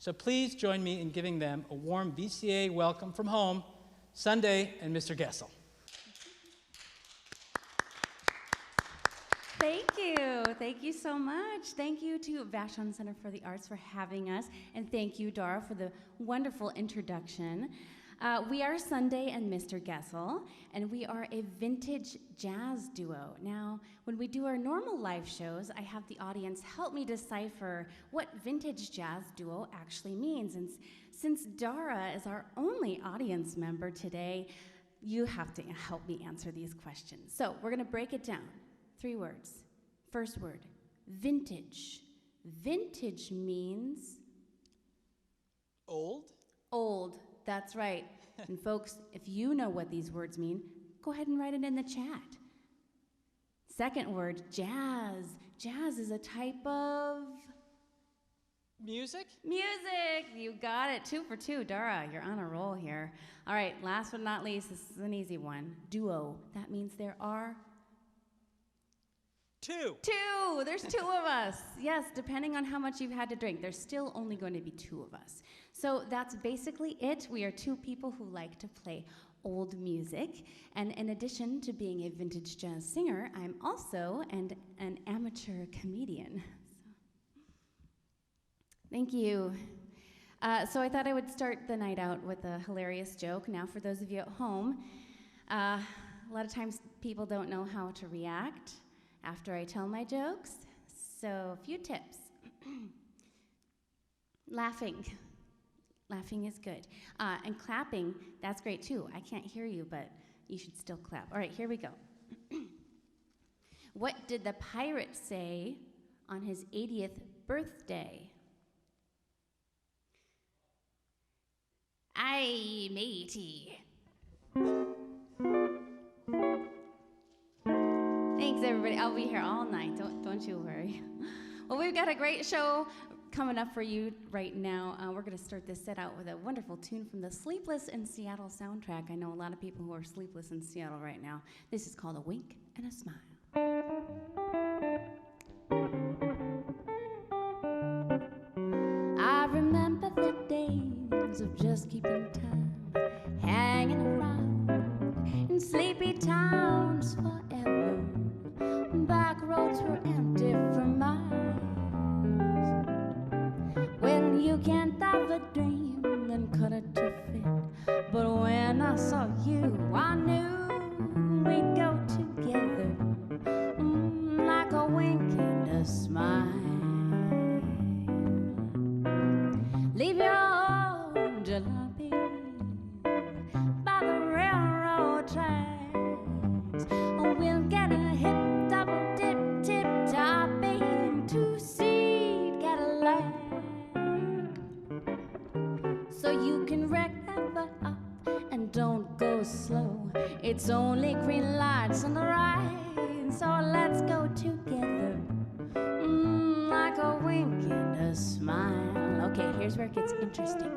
So please join me in giving them a warm VCA welcome from home, Sunday and Mr. Gessel. Thank you. Thank you so much. Thank you to Vashon Center for the Arts for having us, and thank you, Dara, for the wonderful introduction. We are Sunday and Mr. Gessel, and we are a vintage jazz duo. Now, when we do our normal live shows, I have the audience help me decipher what vintage jazz duo actually means. And since Dara is our only audience member today, you have to help me answer these questions. So we're going to break it down. 3 words. First word, vintage. Vintage means? Old? Old, that's right. And folks, if you know what these words mean, go ahead and write it in the chat. Second word, jazz. Jazz is a type of? Music? Music, you got it. 2 for 2, Dara, you're on a roll here. All right, last but not least, this is an easy one. Duo, that means there are? 2. 2, there's 2 of us. Yes, depending on how much you've had to drink, there's still only going to be 2 of us. So that's basically it. We are 2 people who like to play old music. And in addition to being a vintage jazz singer, I'm also an amateur comedian. Thank you. So I thought I would start the night out with a hilarious joke. Now, for those of you at home, a lot of times people don't know how to react after I tell my jokes. So a few tips. Laughing. Laughing is good. And clapping, that's great too. I can't hear you, but you should still clap. All right, here we go. What did the pirate say on his 80th birthday? Aye, matey. Thanks, everybody. I'll be here all night. Don't you worry. Well, we've got a great show coming up for you right now. We're going to start this set out with a wonderful tune from the Sleepless in Seattle soundtrack. I know a lot of people who are sleepless in Seattle right now. This is called A Wink and a Smile. I remember the days of just keeping time, hanging around in sleepy towns forever. Back roads were empty for miles. When you can't have a dream, then cut it to fit. But when I saw you, I knew we'd go together, like a wink and a smile. Leave your old jalopy by the railroad tracks. We'll get a hip, double dip, tip topping 2-seat Cadillac, so you can rev up and don't go slow. It's only green lights on the right, so let's go together, like a wink and a smile. Okay, here's where it gets interesting.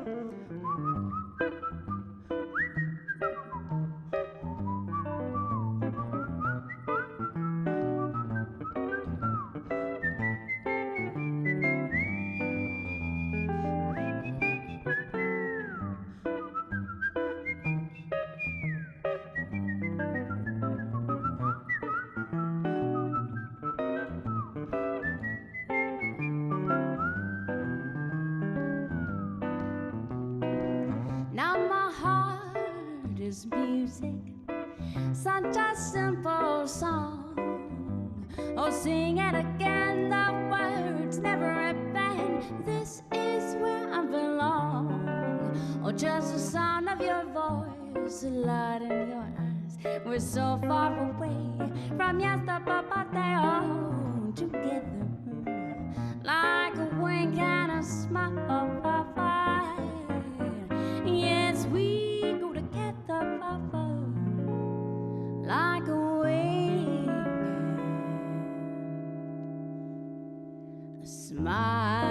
Now my heart is music, such a simple song. Oh, sing it again, the words never abandon. This is where I belong. Oh, just the sound of your voice, the light in your eyes. We're so far away from yesterday, oh, together, like a wink and a smile. Yes, we go together, like a wink and a smile.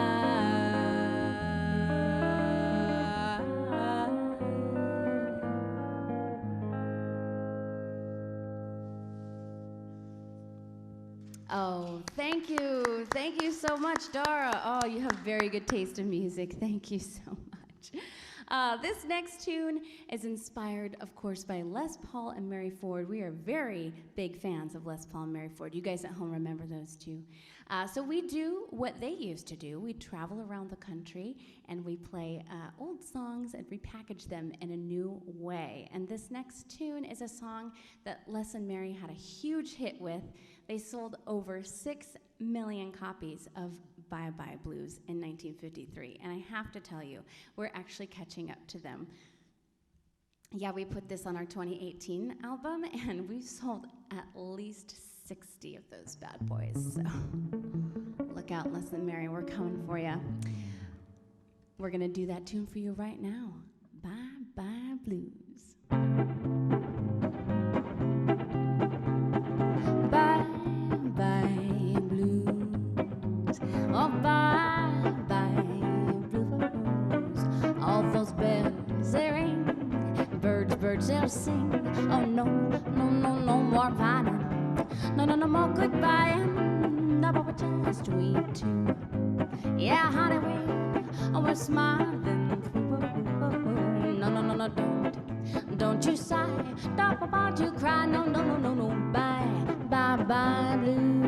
Oh, thank you. Thank you so much, Dara. Oh, you have very good taste in music. Thank you so much. This next tune is inspired, of course, by Les Paul and Mary Ford. We are very big fans of Les Paul and Mary Ford. You guys at home remember those two. So we do what they used to do. We travel around the country and we play old songs and repackage them in a new way. And this next tune is a song that Les and Mary had a huge hit with. They sold over 6 million copies of Bye Bye Blues in 1953. And I have to tell you, we're actually catching up to them. Yeah, we put this on our 2018 album, and we've sold at least 60 of those bad boys. So look out, Les and Mary, we're coming for you. We're going to do that tune for you right now. Bye Bye Blues. Bye Bye Blues. Oh, bye bye blues. All those bells they ring, birds they'll sing. Oh no, no, no, no more pining. No, no, no more goodbye. No, but we're just we two. Yeah, honey, we're smiling through. No, no, no, no, don't you sigh. Stop about you cry. No, no, no, no, no. Bye, bye, bye, blues.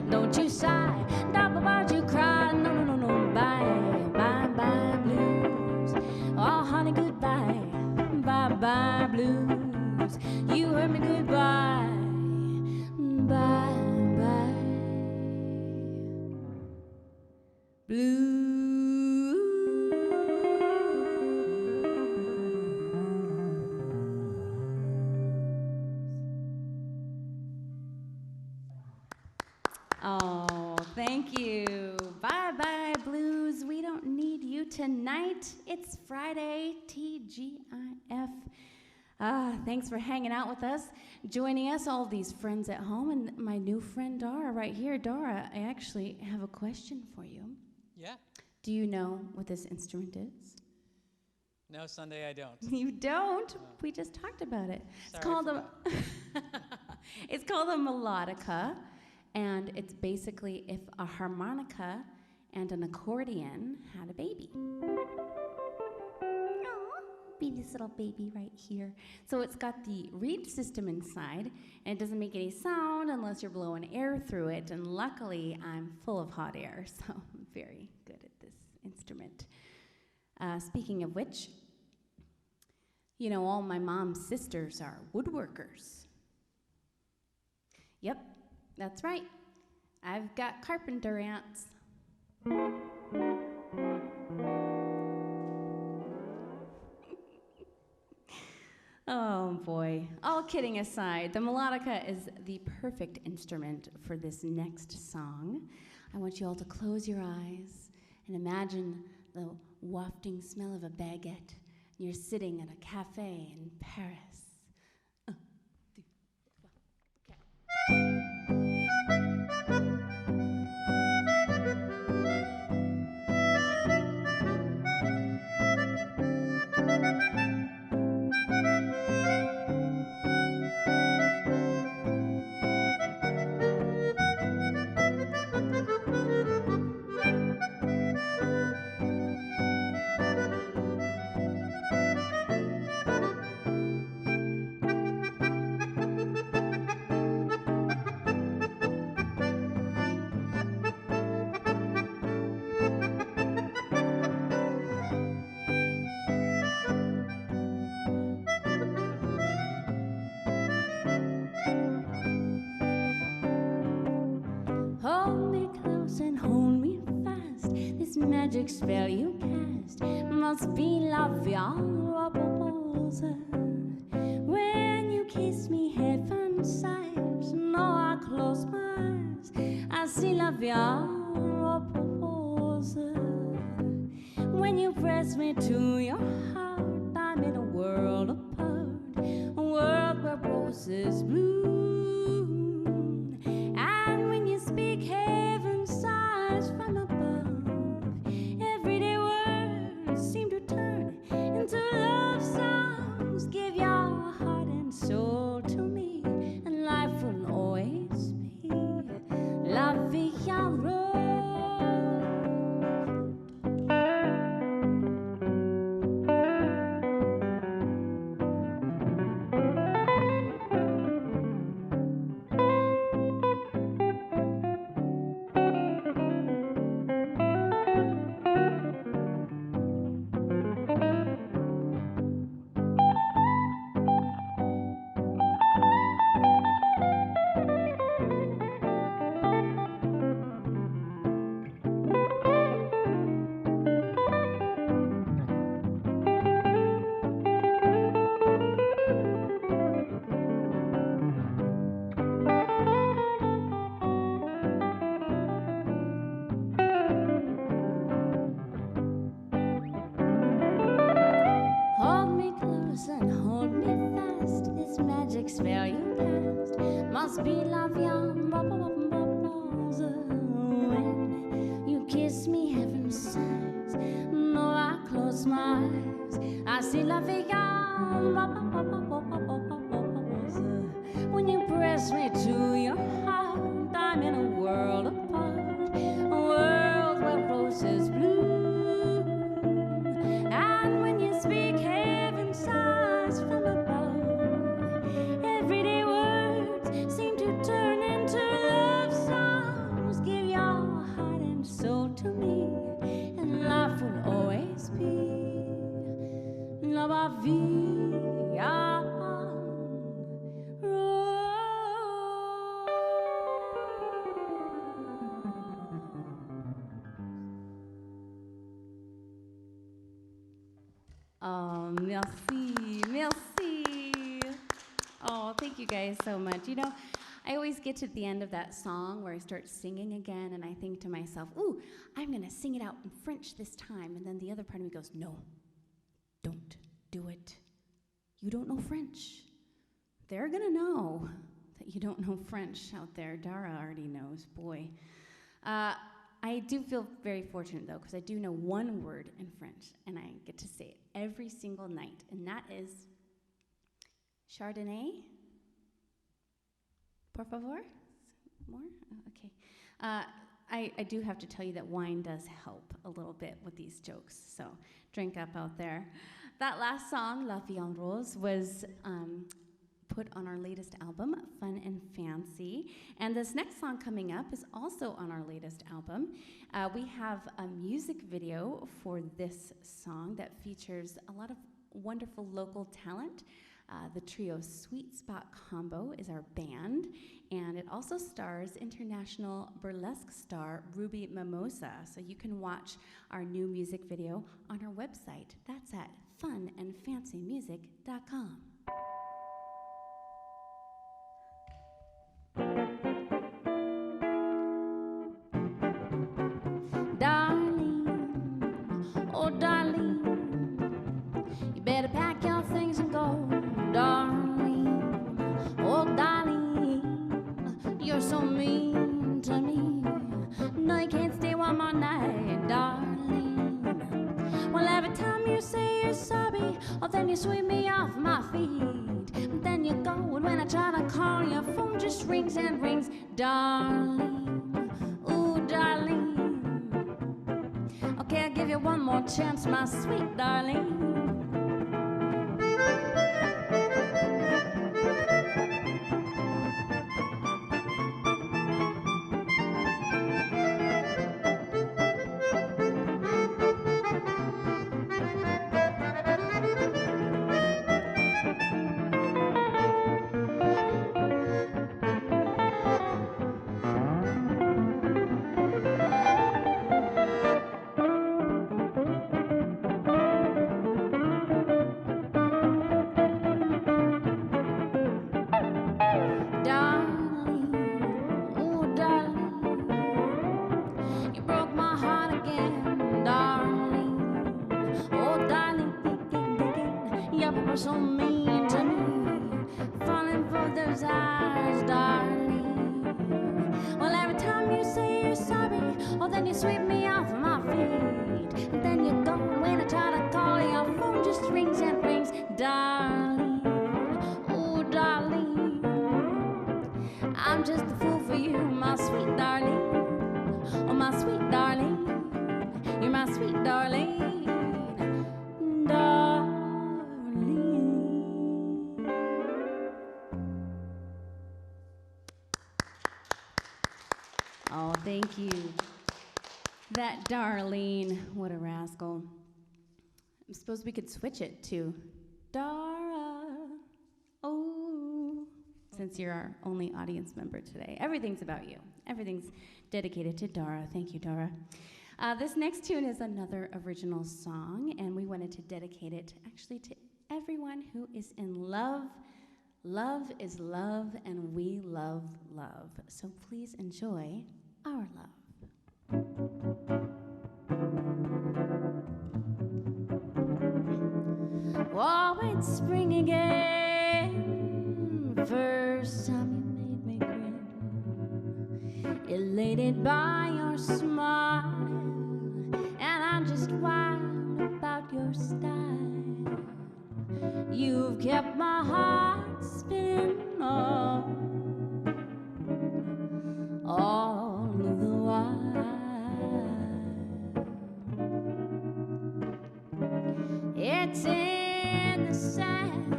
Don't you sigh, stop about you cry. No, no, no, no, bye, bye, bye, blues. Oh, honey, goodbye, bye, bye, blues. You heard me, goodbye, bye, bye, blues. Oh, thank you. Bye bye, blues. We don't need you tonight. It's Friday, TGIF. Thanks for hanging out with us, joining us, all these friends at home, and my new friend Dara right here. Dara, I actually have a question for you. Yeah? Do you know what this instrument is? No, Sunday I don't. You don't? We just talked about it. Sorry, It's called it's called a melodica. And it's basically if a harmonica and an accordion had a baby. Aw, be this little baby right here. So it's got the reed system inside, and it doesn't make any sound unless you're blowing air through it. And luckily, I'm full of hot air, so I'm very good at this instrument. Speaking of which, you know, all my mom's sisters are woodworkers. Yep, that's right. I've got carpenter ants. Oh boy. All kidding aside, the melodica is the perfect instrument for this next song. I want you all to close your eyes and imagine the wafting smell of a baguette. You're sitting at a cafe in Paris. Hold me close and hold me fast. This magic spell you cast must be la rose. When you kiss me, heaven sighs. No, I close my eyes. I see la rose. When you press me to your heart, I'm in a world apart, a world where roses bloom. And when you speak, heaven sighs from above. Everyday words seem to turn into love songs. Give your heart and soul to me, and life will always be la vie en rose. Hold me close and hold me fast. This magic spell you cast must be la vie en rose. When you kiss me, heaven sighs. No, I close my eyes. I see la vie en rose. When you press me to your heart, I'm in a world apart, a world where roses bloom. And when you speak, heaven sighs from above. Everyday words seem to turn into love songs. Give your heart and soul to me, and life will always be la vie en rose. Oh, merci, merci. Oh, thank you guys so much. You know, I always get to the end of that song where I start singing again, and I think to myself, ooh, I'm going to sing it out in French this time. And then the other part of me goes, no, don't do it. You don't know French. They're going to know that you don't know French out there. Dara already knows, boy. I do feel very fortunate, though, because I do know one word in French, and I get to say it every single night, and that is Chardonnay. Por favor? More? Oh, okay. I do have to tell you that wine does help a little bit with these jokes, so drink up out there. That last song, La Vie en Rose, was put on our latest album, Fun and Fancy. And this next song coming up is also on our latest album. We have a music video for this song that features a lot of wonderful local talent. The trio Sweet Spot Combo is our band, and it also stars international burlesque star Ruby Mimosa. So you can watch our new music video on our website. That's at funandfancymusic.com. Darling, oh darling, you better pack your things and go, darling. Oh darling, you're so mean to me. No, you can't stay one more night, darling. Well, every time you say you're sorry, oh then you sweep me off my feet. Then you go, and when I try to call, your phone just rings and rings, darling. Ooh, darling. Okay, I'll give you one more chance, my sweet darling. So mean to me, falling for those eyes, darling. Well, every time you say you're sorry, oh, then you sweep me off my feet. And then you go, and when I try to call, your phone just rings and rings, darling. Oh, darling, I'm just a fool for you, my sweet darling. Oh, my sweet darling, you're my sweet darling. Oh, thank you. That Darlene, what a rascal. I suppose we could switch it to Dara. Oh, since you're our only audience member today. Everything's about you. Everything's dedicated to Dara. Thank you, Dara. This next tune is another original song, and we wanted to dedicate it actually to everyone who is in love. Love is love, and we love love. So please enjoy our love. Oh, it's spring again. First time you made me grin, elated by your smile, and I'm just wild about your style. You've kept my heart spinning all the while. It's in the sound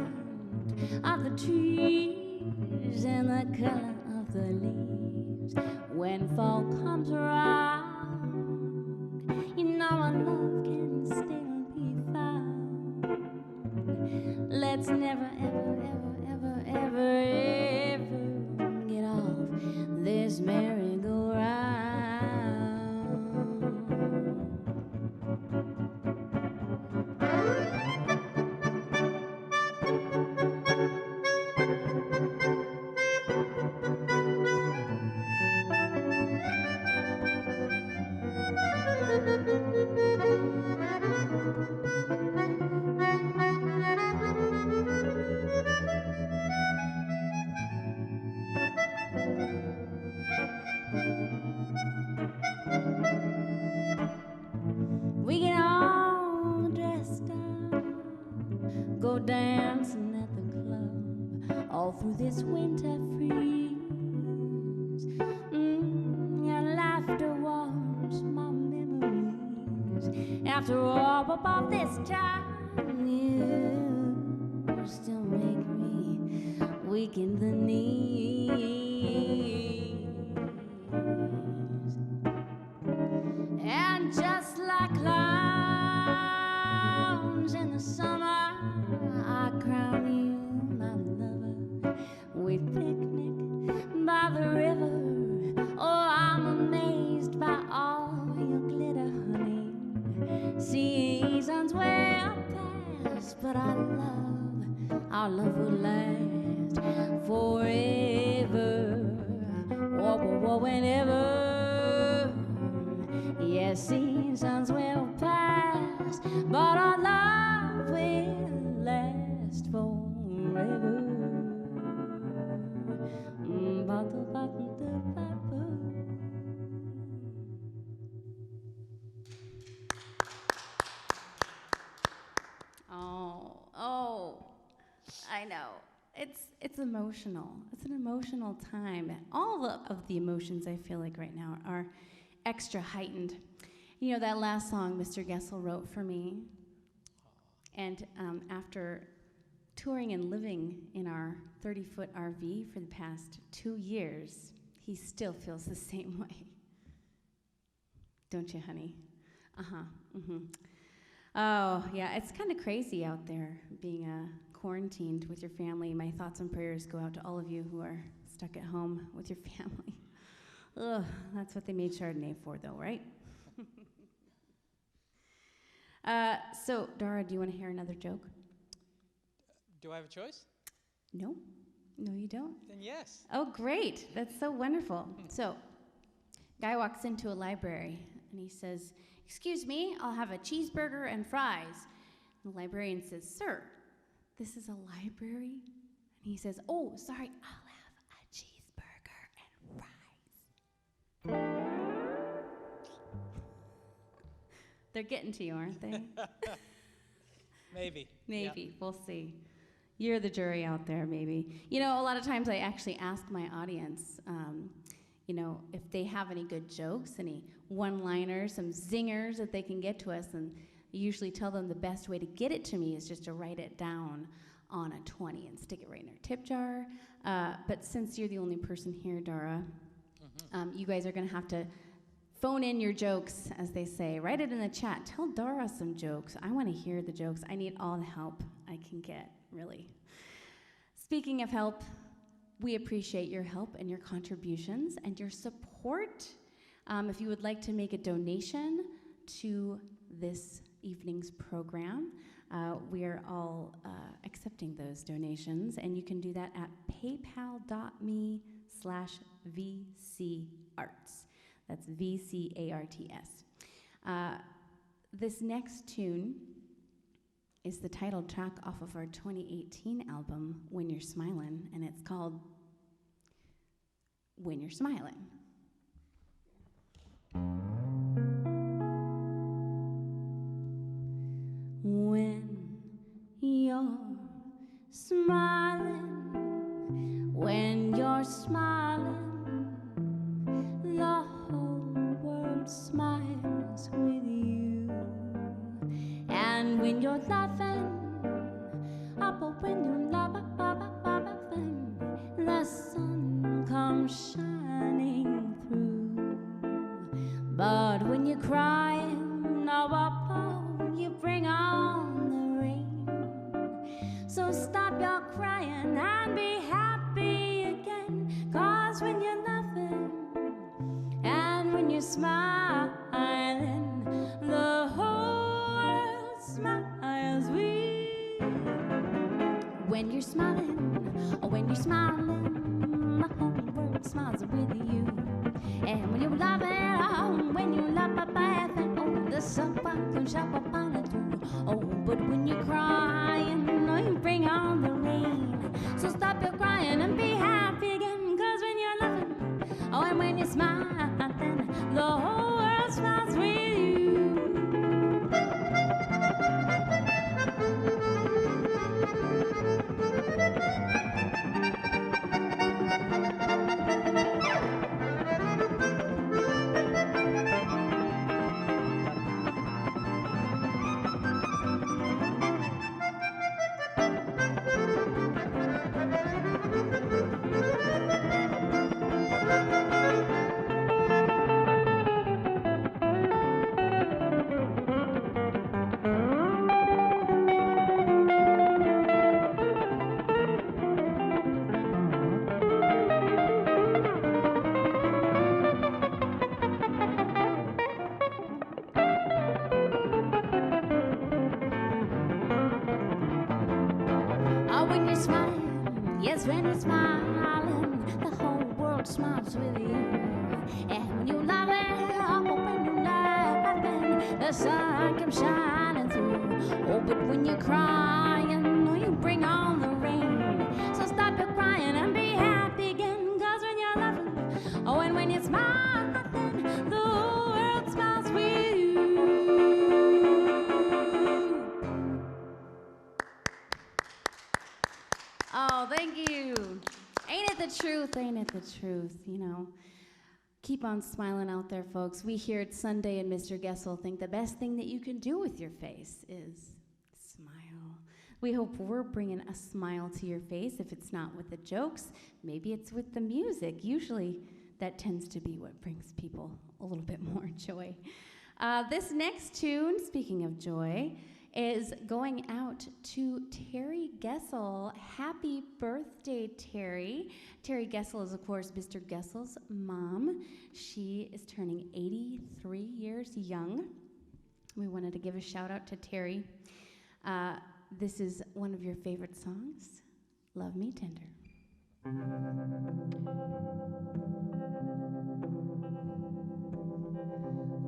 of the trees and the color of the leaves. When fall comes around, you know our love can still be found. Let's never, ever, ever, ever, ever, ever get off this merry-go-round. We get all dressed up, go dancing at the club, all through this winter freeze. Your laughter warms my memories. After all, about this time, you still make me weak in the knees. And just like clouds in the summer, I crown you but our love will last forever, or whenever. Yes, seasons will pass, but our love will last forever. Oh, I know. It's emotional. It's an emotional time. All of the emotions I feel like right now are extra heightened. You know, that last song Mr. Gessel wrote for me, and after touring and living in our 30-foot RV for the past 2 years, he still feels the same way. Don't you, honey? Uh-huh. Mm-hmm. Oh, yeah, it's kind of crazy out there being quarantined with your family. My thoughts and prayers go out to all of you who are stuck at home with your family. Ugh, that's what they made Chardonnay for, though, right? So, Dara, do you want to hear another joke? Do I have a choice? No? No, you don't? Then yes. Oh, great. That's so wonderful. So, guy walks into a library, and he says, "Excuse me, I'll have a cheeseburger and fries." And the librarian says, "Sir, this is a library?" And he says, "Oh, sorry, I'll have a cheeseburger and fries." They're getting to you, aren't they? Maybe. Maybe. Yeah. We'll see. You're the jury out there, maybe. You know, a lot of times I actually ask my audience, you know, if they have any good jokes, any one-liners, some zingers that they can get to us, and I usually tell them the best way to get it to me is just to write it down on a 20 and stick it right in their tip jar. But since you're the only person here, Dara, you guys are going to have to phone in your jokes, as they say. Write it in the chat. Tell Dara some jokes. I want to hear the jokes. I need all the help I can get, really. Speaking of help, we appreciate your help and your contributions and your support. If you would like to make a donation to this evening's program, we are all accepting those donations, and you can do that at paypal.me/VCArts. That's VCARTS. This next tune is the title track off of our 2018 album, When You're Smilin', and it's called When You're Smilin'. When you're smiling, when you're smiling, the whole world smiles with you. And when you're laughing, up when you're laughing, the sun comes shining through. But when you're crying, you bring on the rain. So stop your crying and be happy again. 'Cause when you're laughing and when you're smiling, the whole world smiles with you. When you're smiling, oh, when you're smiling, the whole world smiles with you. And when you're laughing, oh, when you laugh, oh, the sun comes up upon it too. Oh, but when you're crying, oh, you bring on the rain. So stop your crying and be happy again. 'Cause when you're laughing, oh, and when you're smiling, the whole world smiles with you. smiling, yes, when you're smiling, the whole world smiles with you. And when you're laughing, oh, when you're laughing, the sun comes shining through. Oh, but when you're crying, oh, you bring on the rain. So stop your crying and be happy again, 'cause when you're laughing, oh, and when you're smiling, the world smiles with you. Oh, thank you. Ain't it the truth? Ain't it the truth? You know, keep on smiling out there, folks. We here at Sunday and Mr. Gessel think the best thing that you can do with your face is smile. We hope we're bringing a smile to your face. If it's not with the jokes, maybe it's with the music. Usually that tends to be what brings people a little bit more joy. This next tune, speaking of joy, is going out to Terry Gessel. Happy birthday, Terry. Terry Gessel is, of course, Mr. Gessel's mom. She is turning 83 years young. We wanted to give a shout out to Terry. This is one of your favorite songs, Love Me Tender.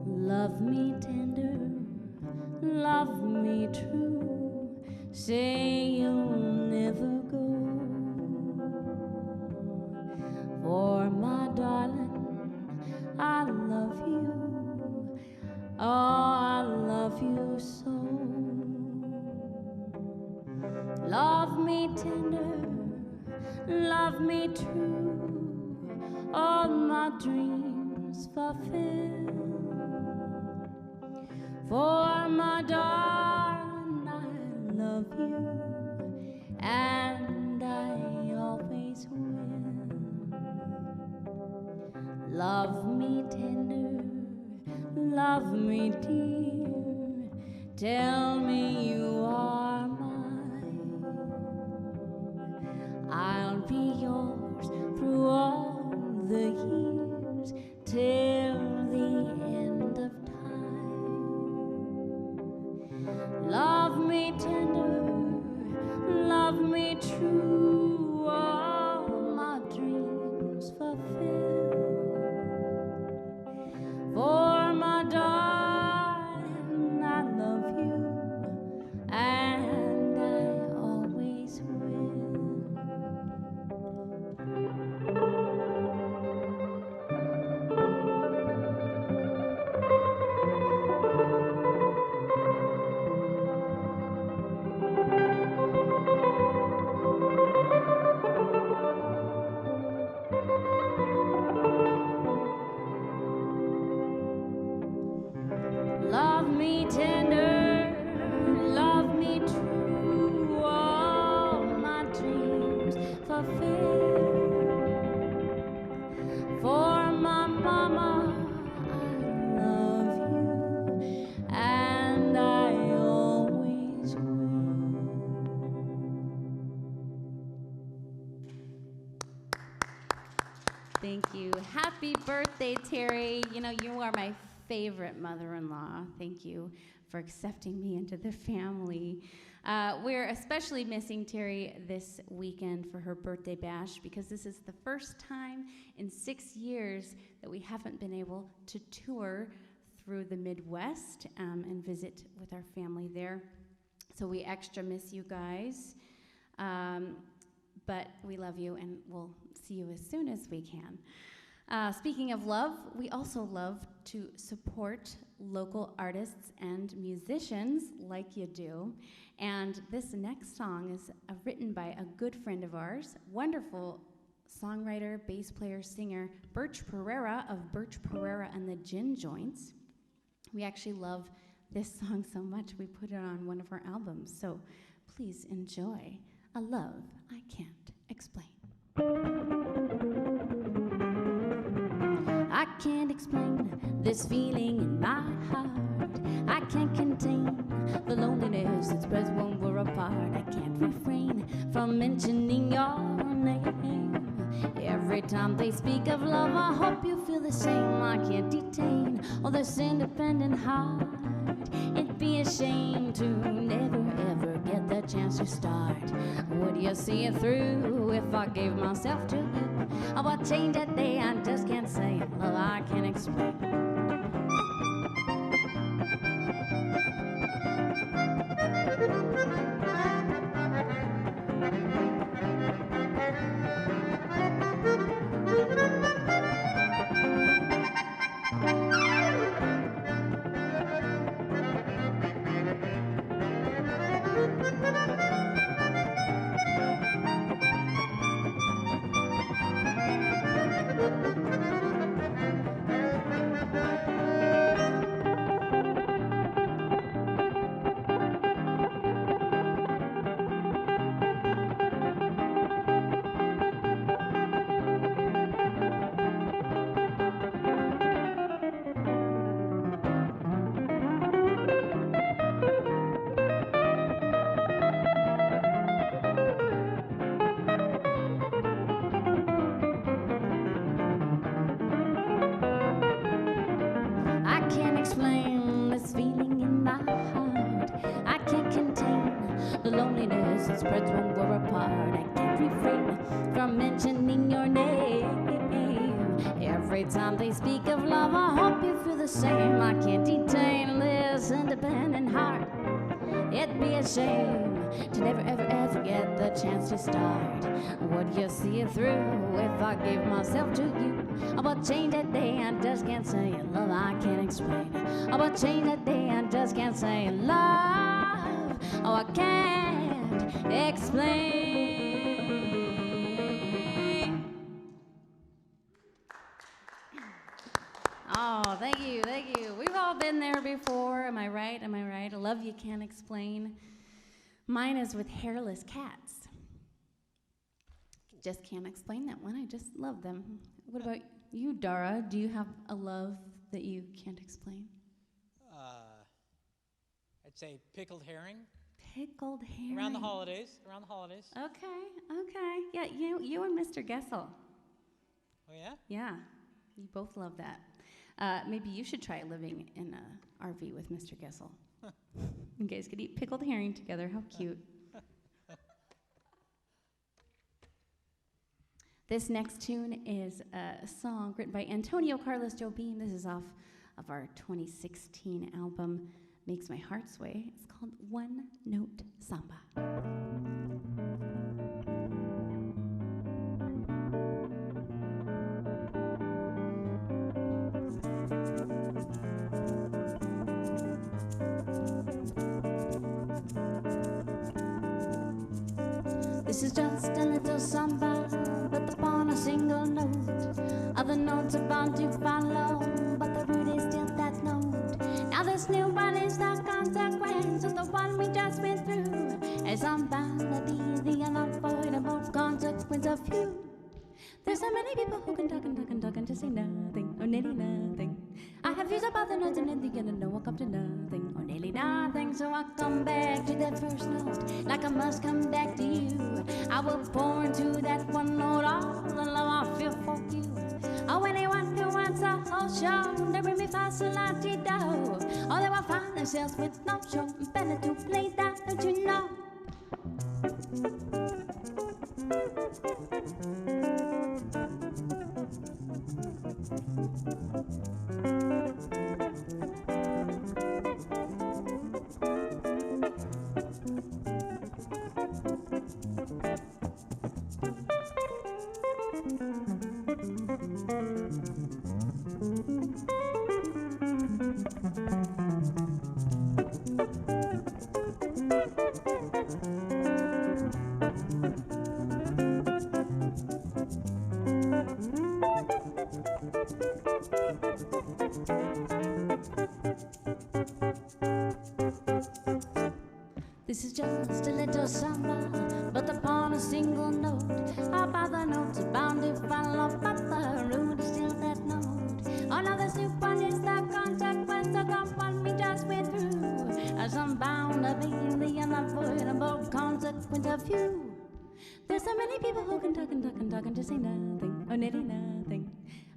Love me tender, love me true, say you'll never go. For my darling, I love you, oh, I love you so. Love me tender, love me true, all my dreams fulfill. For my darling, I love you, and I always will. Love me tender, love me dear, tell me you are mine. I'll be yours through all the years, till the end of time. Love me tender, love me true, all my dreams fulfill. For my darling, I love you, and I always will. Love me tender, love me true, all my dreams fulfill. For my mama, I love you, and I always will. Thank you. Happy birthday, Terry. You know, you are my favorite mother-in-law. Thank you for accepting me into the family. We're especially missing Terry this weekend for her birthday bash, because this is the first time in 6 years that we haven't been able to tour through the Midwest and visit with our family there. So we extra miss you guys. But we love you, and we'll see you as soon as we can. Speaking of love, we also love to support local artists and musicians like you do. And this next song is written by a good friend of ours, wonderful songwriter, bass player, singer, Birch Pereira of Birch Pereira and the Gin Joints. We actually love this song so much, we put it on one of our albums. So please enjoy A Love I Can't Explain. I can't explain this feeling in my heart. I can't contain the loneliness that spreads when we're apart. I can't refrain from mentioning your name. Every time they speak of love, I hope you feel the same. I can't detain all this independent heart. It'd be a shame to never ever get that chance to start? Would you see it through if I gave myself to you? Oh, what changed that day I just can't say. Love I can't explain. I can't explain this feeling in my heart. I can't contain the loneliness that spreads when we're apart. I can't refrain from mentioning your name. Every time they speak of love, I hope you feel the same. I can't detain this independent heart. It'd be a shame to never ever ever get the chance to start. Would you see it through if I gave myself to you? About change that day I just can't say. Love I can't explain. About change that day I just can't say. Love, oh I can't explain. Oh, thank you, thank you. We've all been there before. Am I right? Am I right? A love you can't explain. Mine is with hairless cats. Just can't explain that one. I just love them. What about you, Dara? Do you have a love that you can't explain? I'd say pickled herring. Pickled herring. Around the holidays. Around the holidays. Okay. Yeah, you and Mr. Gessel. Oh, yeah? Yeah, you both love that. Maybe you should try living in an RV with Mr. Gessel. You guys could eat pickled herring together. How cute. This next tune is a song written by Antonio Carlos Jobim. This is off of our 2016 album, Makes My Heart Sway. It's called One Note Samba. This is just a little samba, but upon a single note. Other notes are bound to follow, but the root is still that note. Now this new one is the consequence of the one we just went through, as I'm bound to be the unavoidable consequence of you. There's so many people who can talk and just say nothing, or nearly nothing. I have views about the notes and in the end I know I'll come to nothing, or nearly nothing. So I come back to that first note, like I must come back to you. I will pour into that one note all the love I feel for you. Oh, anyone who wants a whole show, they bring me facility dough. Or they will find themselves with no show, better to play that, don't you know? This is just a little samba, but upon a single note. About the notes are bound to follow, but the root is still that note. Oh, now this new one is the consequence of the one we just went through, as I'm bound to be the unavoidable consequence of you. There's so many people who can talk and just say nothing, or nearly nothing.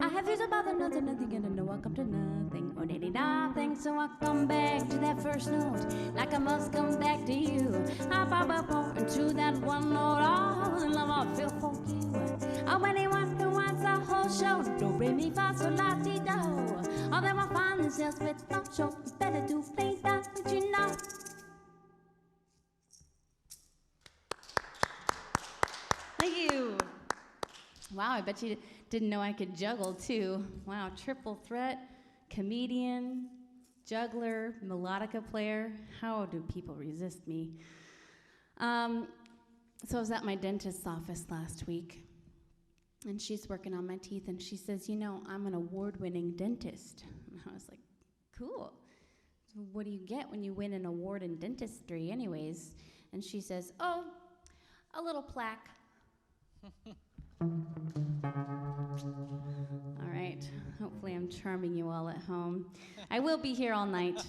I have views about the notes and nothing, and I know I come to nothing. Oh, diddy nothing, so I come back to that first note, like I must come back to you. I pop up into that one note, all the love I feel for you. Oh, when anyone who wants the whole show, do re mi fa sol la ti do. All them I find themselves with no show, better to play that, but you know. Thank you. Wow, I bet you didn't know I could juggle too. Wow, triple threat, comedian, juggler, melodica player. How do people resist me? So I was at my dentist's office last week, and she's working on my teeth, and she says, you know, I'm an award-winning dentist. And I was like, cool. So what do you get when you win an award in dentistry anyways? And she says, oh, a little plaque. All right, hopefully I'm charming you all at home. I will be here all night.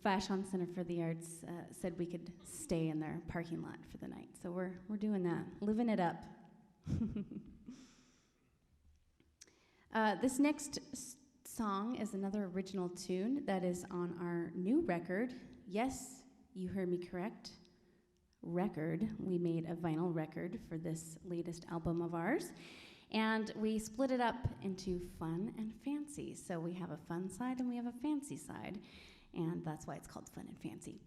Vashon Center for the Arts said we could stay in their parking lot for the night, so we're doing that, living it up. This next song is another original tune that is on our new record. Yes, you heard me correct. Record. We made a vinyl record for this latest album of ours, and we split it up into fun and fancy. So we have a fun side and we have a fancy side, and that's why it's called Fun and Fancy.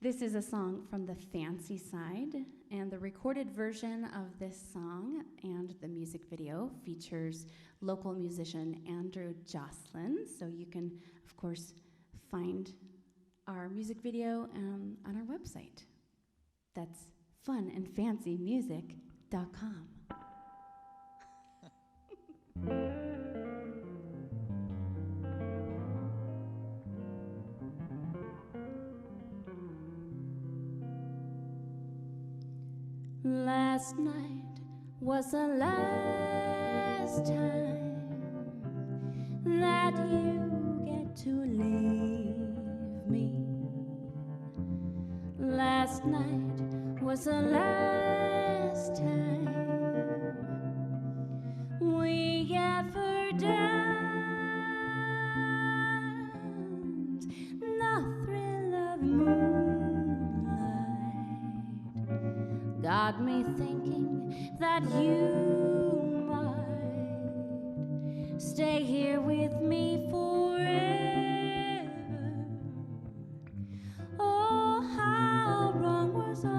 This is a song from the fancy side, and the recorded version of this song and the music video features local musician Andrew Jocelyn. So you can, of course, find our music video on our website. That's funandfancymusic.com. Last night was the last time that you get to leave me. Last night was the last time we ever danced. The thrill of moonlight got me thinking that you might stay here with me forever. Oh, how wrong was I?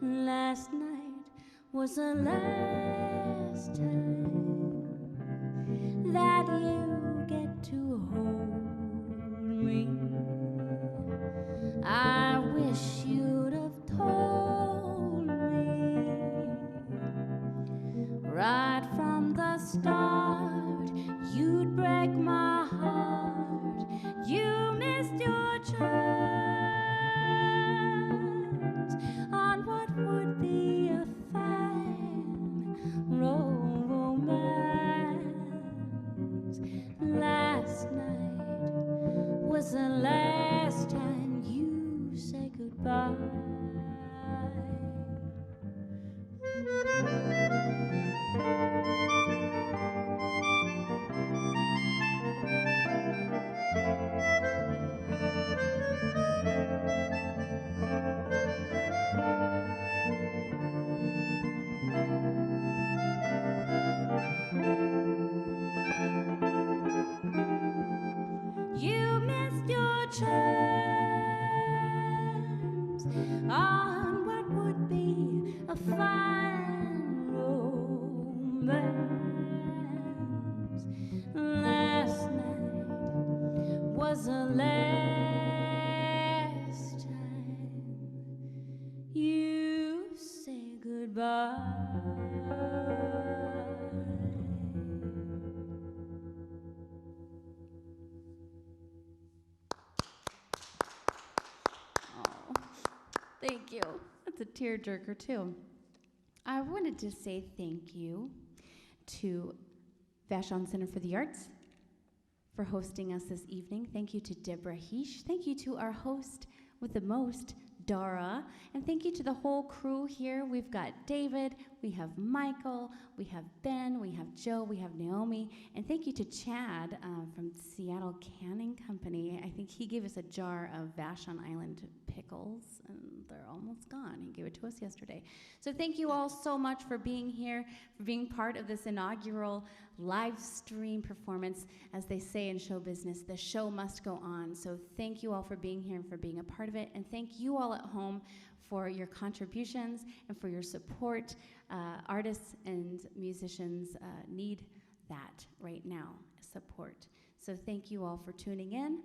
Last night was the last time that you get to hold me. I wish you'd have told me right from the start you'd break my heart. You missed your chance on what would be a fine romance. Last night was the last time you say goodbye. You missed your chance on what would be a fine romance. Last night was the last time you say goodbye. Thank you. That's a tearjerker, too. I wanted to say thank you to Vashon Center for the Arts for hosting us this evening. Thank you to Deborah Heesh. Thank you to our host with the most, Dara. And thank you to the whole crew here. We've got David, we have Michael, we have Ben, we have Joe, we have Naomi, and thank you to Chad from Seattle Canning Company. I think he gave us a jar of Vashon Island pickles, and they're almost gone. He gave it to us yesterday. So thank you all so much for being here, for being part of this inaugural live stream performance. As they say in show business, the show must go on. So thank you all for being here and for being a part of it, and thank you all at home for your contributions and for your support. Artists and musicians need that right now, support. So thank you all for tuning in,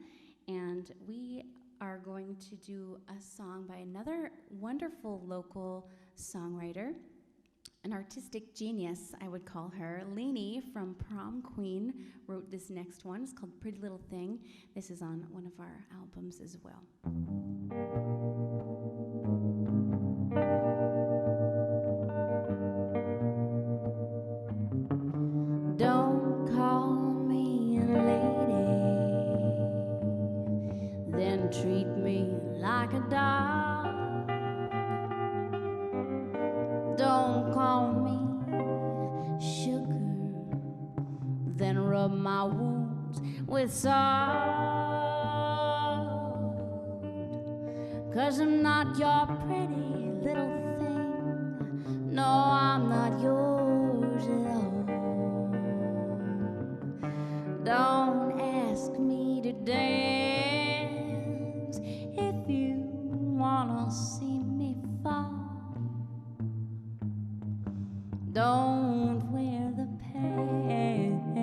and we are going to do a song by another wonderful local songwriter, an artistic genius, I would call her. Lainey from Prom Queen wrote this next one. It's called Pretty Little Thing. This is on one of our albums as well. Don't call me a lady, then treat me like a dog. Don't call me sugar, then rub my wounds with salt. 'Cause I'm not your pretty little thing. No, I'm not yours at all. Don't ask me to dance if you wanna see me fall. Don't wear the pants,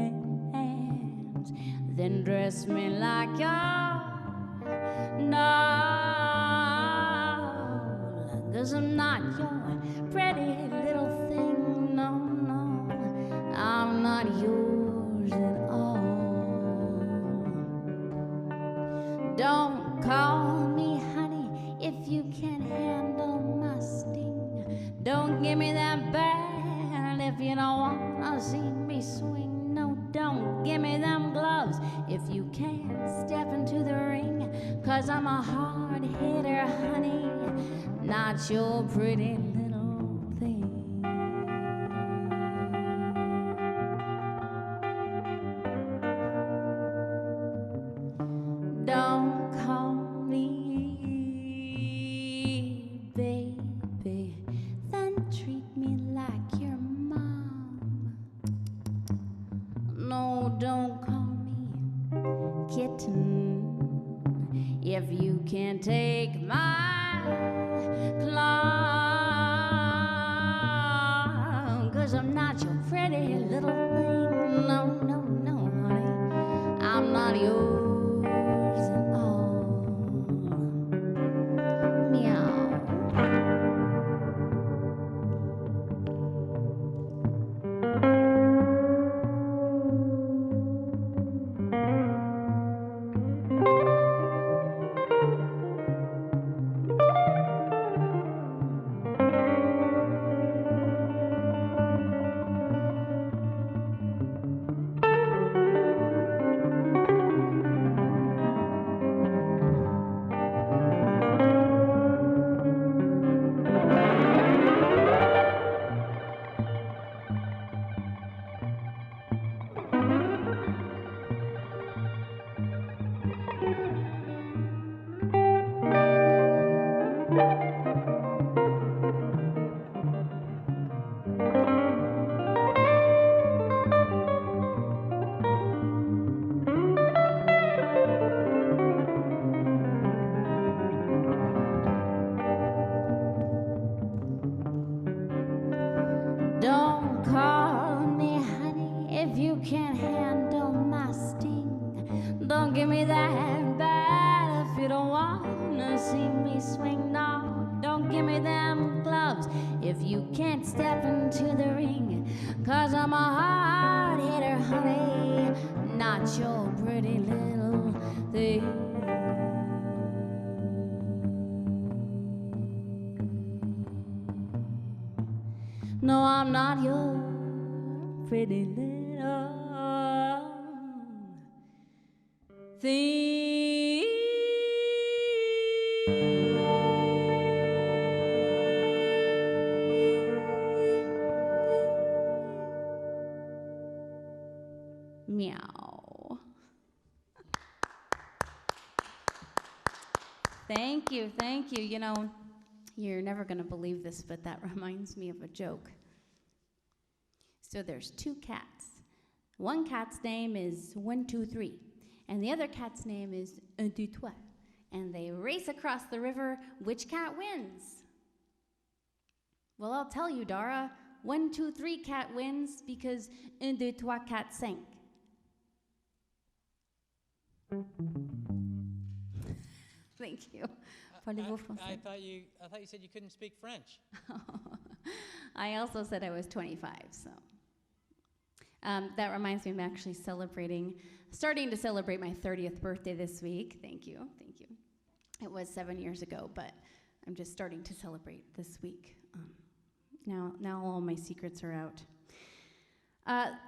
then dress me like you're doll. 'Cause I'm not your pretty little thing. No, no, I'm not yours at all. Don't call me honey if you can't handle my sting. Don't give me that bad if you don't wanna see me swing. No, don't give me them gloves if you can't step into the ring. 'Cause I'm a hard hitter, honey, not your pretty little thing. Don't call me baby, then treat me like your mom. No, don't call me kitten if you can't take my claw. 'Cause I'm not your pretty little thing. No, no, no, honey, I'm not yours at all. Meow. Don't call me honey if you can't handle my sting. Don't give me that bad if you don't wanna see me swing. No, don't give me them gloves if you can't step into the ring. 'Cause I'm a hard hitter, honey, not your pretty little thing. No, I'm not your pretty little thing. Thank you, thank you. You know, you're never going to believe this, but that reminds me of a joke. So there's two cats. One cat's name is 1, 2, 3, and the other cat's name is 1, 2, 3. And they race across the river. Which cat wins? Well, I'll tell you, Dara. 1, 2, 3 cat wins because 1, 2, 3 cat sank. Thank you. Parlez-vous français? I thought you said you couldn't speak French. I also said I was 25, so. That reminds me, I'm actually starting to celebrate my 30th birthday this week. Thank you, thank you. It was 7 years ago, but I'm just starting to celebrate this week. Now all my secrets are out.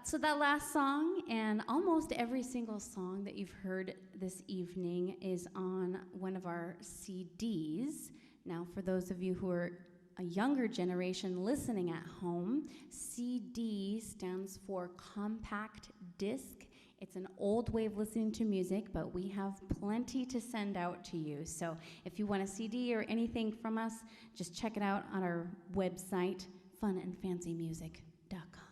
So that last song, and almost every single song that you've heard this evening is on one of our CDs. Now, for those of you who are a younger generation listening at home, CD stands for compact disc. It's an old way of listening to music, but we have plenty to send out to you. So if you want a CD or anything from us, just check it out on our website, funandfancymusic.com.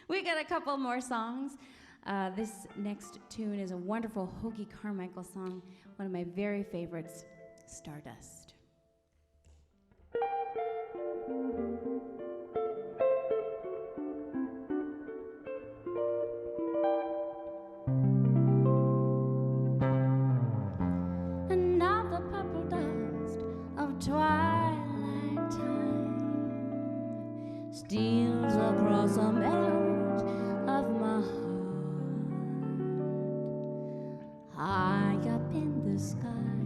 We got a couple more songs. This next tune is a wonderful Hoagie Carmichael song, one of my very favorites, Stardust. And now the purple dust of twilight time steals across the meadows of my heart. High up in the sky,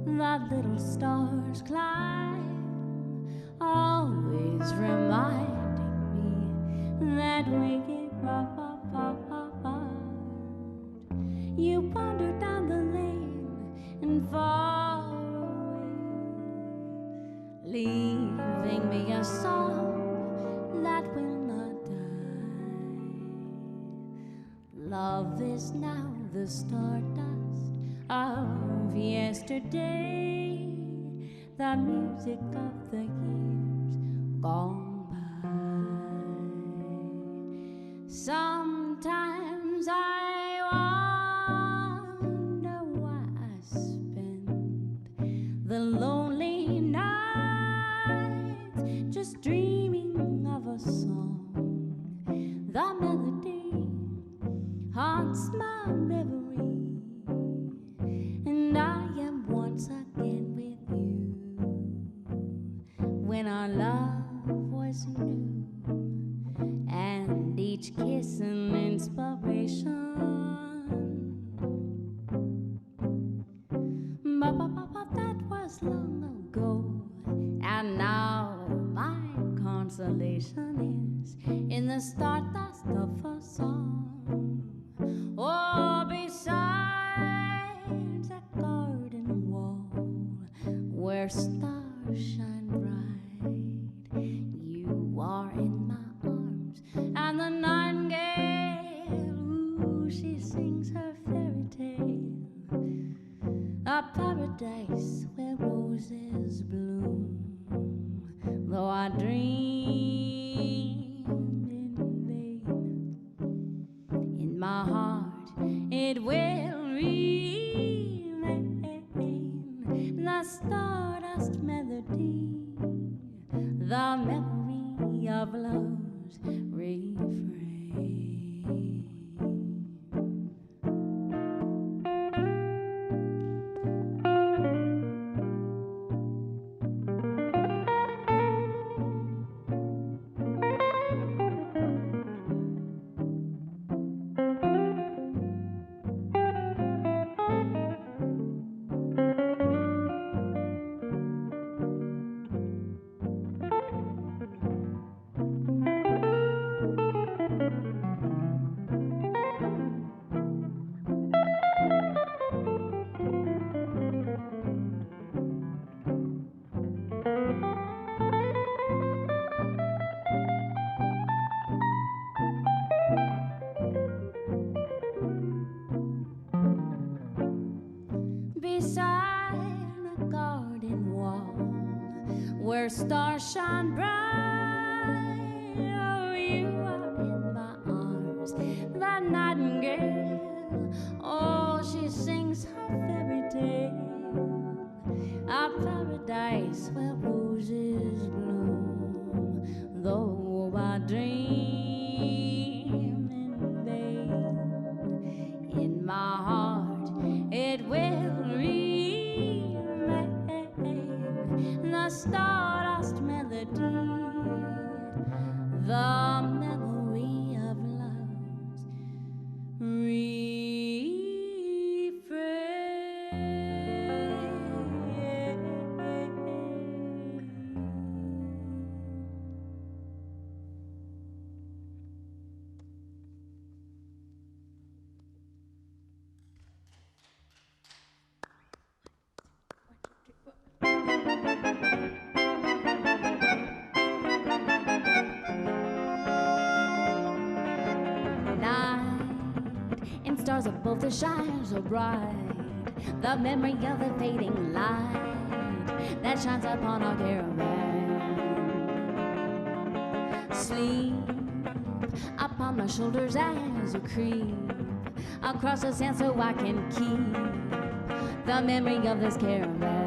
the little stars climb, always reminding me that we get up. You wander down the lane and far away, leaving me a song that will not die. Love is now the stardust of yesterday, the music of the years gone by. Sometimes I wonder why I spend the lonely nights just dreaming of a song. The melody haunts my memory, and I am once again with you. When our love was new, and each kiss an inspiration. But that was long ago, and now my consolation is in the stardust of a song. Oh, besides a garden wall where stars shine bright, you are in my arms, and the nightingale, ooh, she sings her fairy tale. A paradise where roses bloom, though I dream in vain. In my heart it will remain the stardust melody, the memory of love's refrain. Your stars shine bright. Oh, you are in my arms. That nightingale, oh, she sings her fairy tale. A paradise where roses bloom. Though I dream in vain, in my heart it will remain the stardust melody, the memory of love's stars above the shine so bright, the memory of the fading light that shines upon our caravan. Sleep upon my shoulders as you creep across the sand so I can keep the memory of this caravan.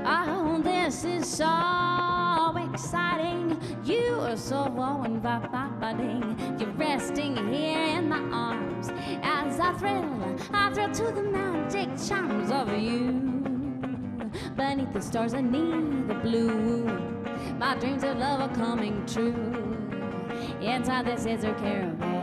Oh, this is so exciting. You are so inviting. You're resting here in my arms as I thrill to the magic charms of you. Beneath the stars and beneath the blue, my dreams of love are coming true. Inside this desert caravan.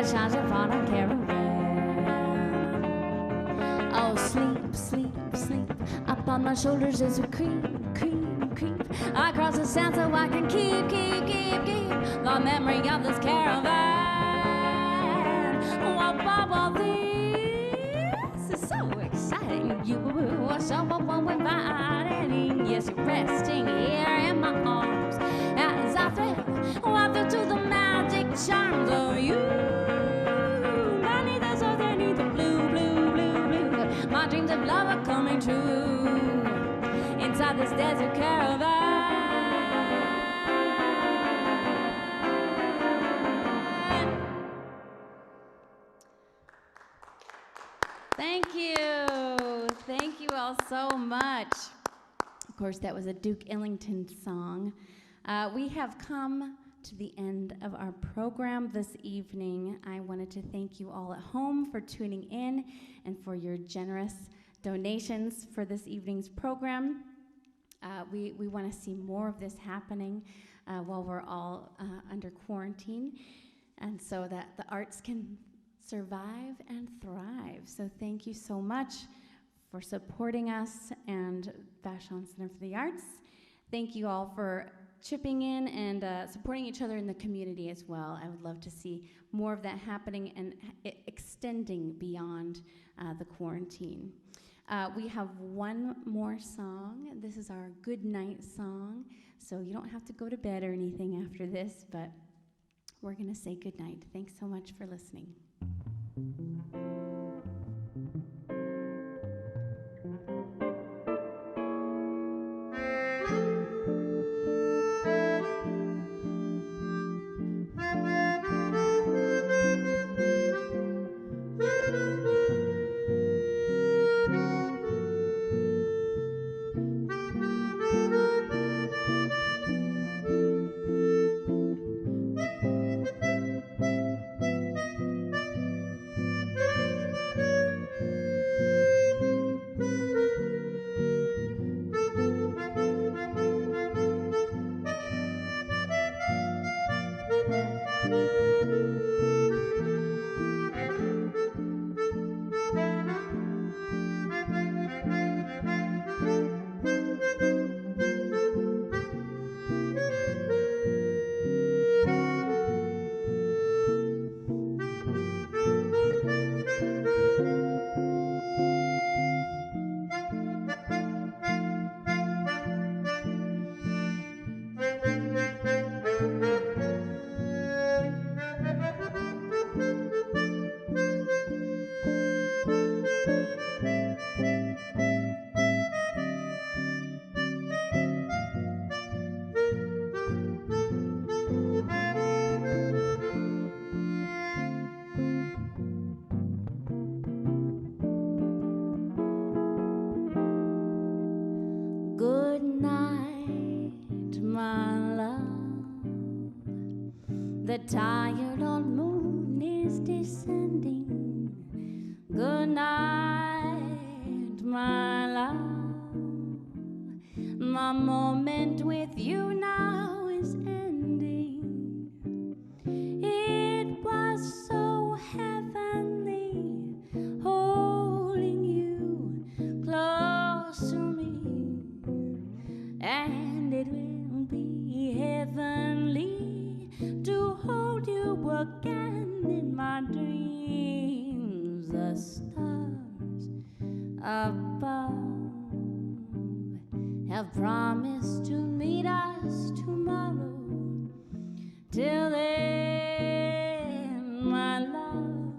Shines upon our caravan. Oh, sleep, sleep, sleep upon my shoulders as we creep, creep, creep across the sand so I can keep the memory of this caravan. Oh, Baba, this is so exciting. You are so inviting. Yes, you're resting here in my arms as I thrill to the magic charms of you. My dreams of love are coming true inside this desert caravan. Thank you. Thank you all so much. Of course, that was a Duke Ellington song. We have come to the end of our program this evening. I wanted to thank you all at home for tuning in and for your generous donations for this evening's program. We want to see more of this happening while we're all under quarantine, and so that the arts can survive and thrive. So thank you so much for supporting us and Vashon Center for the Arts. Thank you all for chipping in and supporting each other in the community as well. I would love to see more of that happening and extending beyond the quarantine. We have one more song. This is our good night song. So you don't have to go to bed or anything after this, but we're going to say good night. Thanks so much for listening. Good night, my love. The tired old moon is descending. Good night, my love. My moment with you now is ending. It was so heavenly holding you close to me, and it will be heavenly to hold you again in my dreams. The stars above have promised to meet us tomorrow. Till then, my love,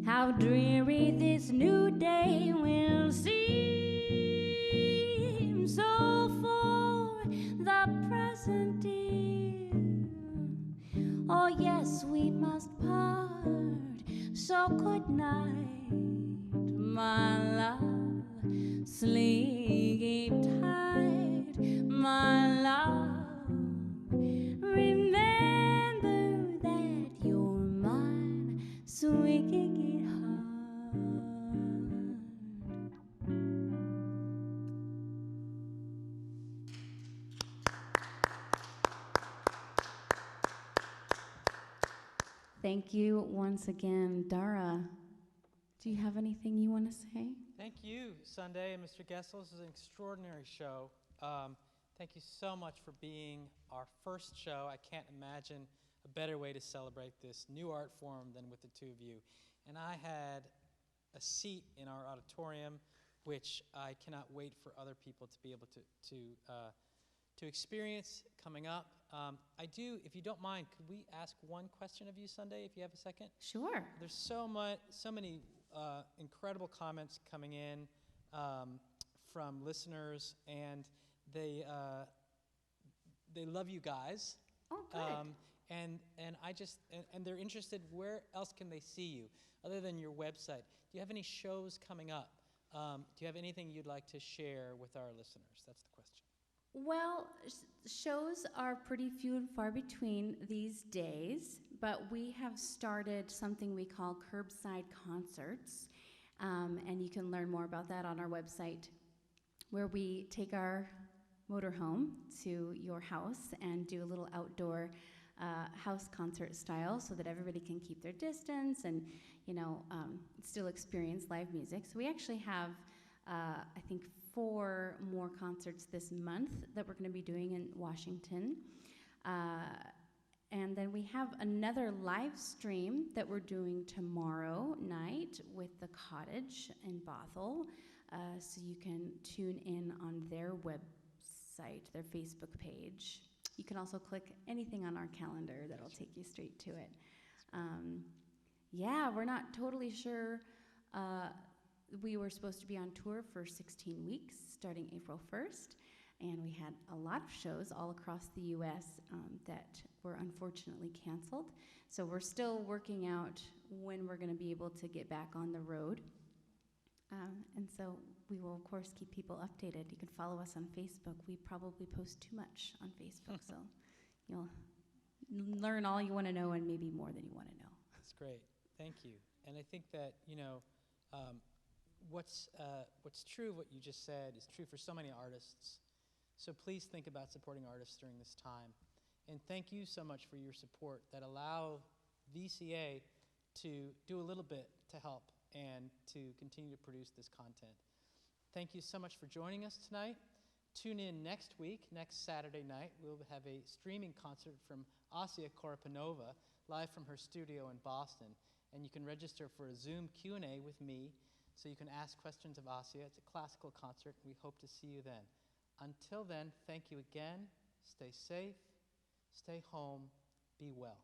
how dreary this new day will seem. So for the present, dear, oh yes, we must part. So good night, my love. Sleep tight, my love. Remember that you're mine, sweet heart. Thank you once again. Dara, do you have anything you want to say? Thank you, Sunday and Mr. Gessel. This is an extraordinary show. Thank you so much for being our first show. I can't imagine a better way to celebrate this new art form than with the two of you. And I had a seat in our auditorium, which I cannot wait for other people to be able to experience coming up. I do, if you don't mind, could we ask one question of you, Sunday, if you have a second? Sure. There's so many incredible comments coming in from listeners, and they love you guys. Oh, good. And they're interested. Where else can they see you other than your website? Do you have any shows coming up? Do you have anything you'd like to share with our listeners? That's the question. Well, shows are pretty few and far between these days, but we have started something we call curbside concerts, and you can learn more about that on our website, where we take our motorhome to your house and do a little outdoor house concert style so that everybody can keep their distance and, still experience live music. So we actually have, I think, 4 more concerts this month that we're going to be doing in Washington. And then we have another live stream that we're doing tomorrow night with The Cottage in Bothell. So you can tune in on their website, their Facebook page. You can also click anything on our calendar that'll take you straight to it. We're not totally sure. We were supposed to be on tour for 16 weeks starting April 1st, and we had a lot of shows all across the U.S. That were unfortunately canceled. So we're still working out when we're going to be able to get back on the road. And so we will, of course, keep people updated. You can follow us on Facebook. We probably post too much on Facebook, so you'll learn all you want to know and maybe more than you want to know. That's great. Thank you. And I think that, what's true of what you just said is true for so many artists. So please think about supporting artists during this time. And thank you so much for your support that allow VCA to do a little bit to help and to continue to produce this content. Thank you so much for joining us tonight. Tune in next week, next Saturday night. We'll have a streaming concert from Asia Koropanova, live from her studio in Boston. And you can register for a Zoom Q&A with me, so you can ask questions of Asia. It's a classical concert. We hope to see you then. Until then, thank you again. Stay safe, stay home, be well.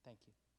Thank you.